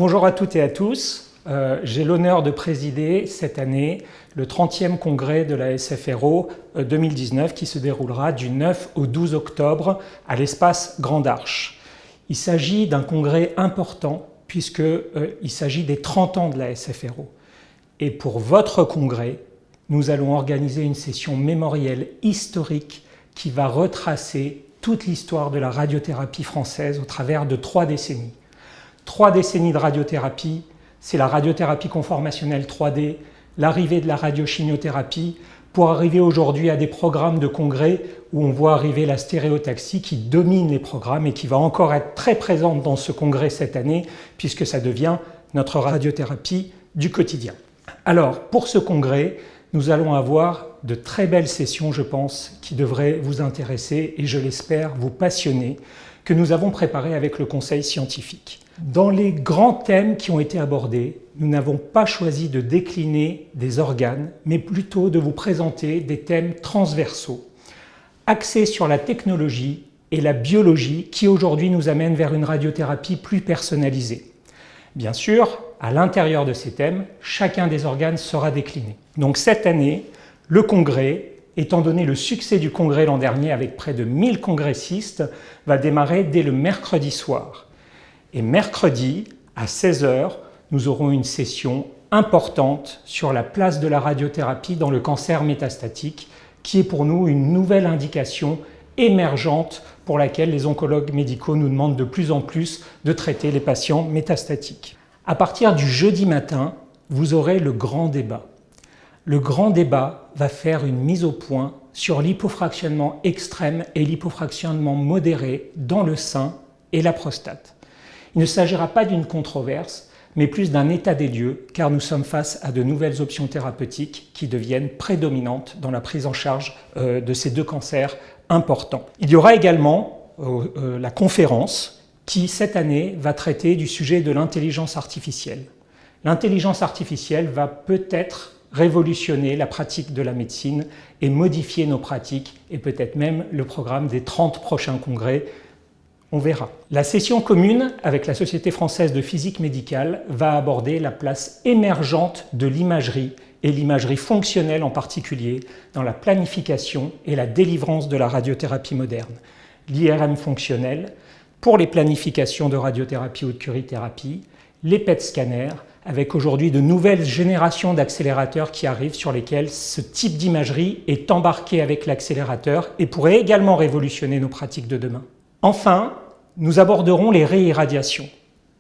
Bonjour à toutes et à tous. J'ai l'honneur de présider cette année le 30e congrès de la SFRO 2019 qui se déroulera du 9 au 12 octobre à l'espace Grande Arche. Il s'agit d'un congrès important puisqu'il s'agit des 30 ans de la SFRO. Et pour votre congrès, nous allons organiser une session mémorielle historique qui va retracer toute l'histoire de la radiothérapie française au travers de 3 décennies. 3 décennies de radiothérapie, c'est la radiothérapie conformationnelle 3D, l'arrivée de la radiochimiothérapie, pour arriver aujourd'hui à des programmes de congrès où on voit arriver la stéréotaxie qui domine les programmes et qui va encore être très présente dans ce congrès cette année puisque ça devient notre radiothérapie du quotidien. Alors, pour ce congrès, nous allons avoir de très belles sessions, je pense, qui devraient vous intéresser et je l'espère vous passionner, que nous avons préparées avec le conseil scientifique. Dans les grands thèmes qui ont été abordés, nous n'avons pas choisi de décliner des organes, mais plutôt de vous présenter des thèmes transversaux, axés sur la technologie et la biologie qui aujourd'hui nous amènent vers une radiothérapie plus personnalisée. Bien sûr, à l'intérieur de ces thèmes, chacun des organes sera décliné. Donc cette année, le congrès, étant donné le succès du congrès l'an dernier avec près de 1000 congressistes, va démarrer dès le mercredi soir. Et mercredi, à 16 h, nous aurons une session importante sur la place de la radiothérapie dans le cancer métastatique, qui est pour nous une nouvelle indication émergente pour laquelle les oncologues médicaux nous demandent de plus en plus de traiter les patients métastatiques. À partir du jeudi matin, vous aurez le grand débat. Le grand débat va faire une mise au point sur l'hypofractionnement extrême et l'hypofractionnement modéré dans le sein et la prostate. Il ne s'agira pas d'une controverse, mais plus d'un état des lieux, car nous sommes face à de nouvelles options thérapeutiques qui deviennent prédominantes dans la prise en charge de ces 2 cancers importants. Il y aura également la conférence qui, cette année, va traiter du sujet de l'intelligence artificielle. L'intelligence artificielle va peut-être révolutionner la pratique de la médecine et modifier nos pratiques et peut-être même le programme des 30 prochains congrès. On verra. La session commune avec la Société française de physique médicale va aborder la place émergente de l'imagerie et l'imagerie fonctionnelle en particulier dans la planification et la délivrance de la radiothérapie moderne. L'IRM fonctionnel pour les planifications de radiothérapie ou de curithérapie, les PET scanners, avec aujourd'hui de nouvelles générations d'accélérateurs qui arrivent sur lesquels ce type d'imagerie est embarqué avec l'accélérateur et pourrait également révolutionner nos pratiques de demain. Enfin, nous aborderons les réirradiations.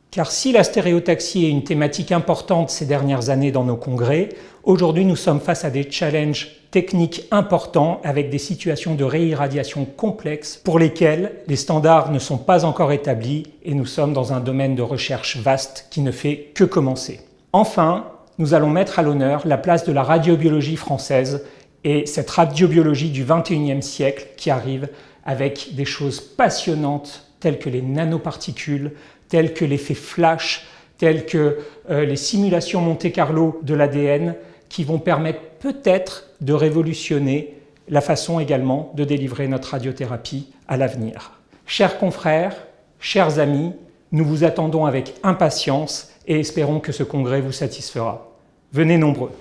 Car si la stéréotaxie est une thématique importante ces dernières années dans nos congrès, aujourd'hui nous sommes face à des challenges techniques importants avec des situations de réirradiation complexes pour lesquelles les standards ne sont pas encore établis et nous sommes dans un domaine de recherche vaste qui ne fait que commencer. Enfin, nous allons mettre à l'honneur la place de la radiobiologie française et cette radiobiologie du XXIe siècle qui arrive avec des choses passionnantes telles que les nanoparticules, telles que l'effet flash, telles que les simulations Monte-Carlo de l'ADN qui vont permettre peut-être de révolutionner la façon également de délivrer notre radiothérapie à l'avenir. Chers confrères, chers amis, nous vous attendons avec impatience et espérons que ce congrès vous satisfera. Venez nombreux.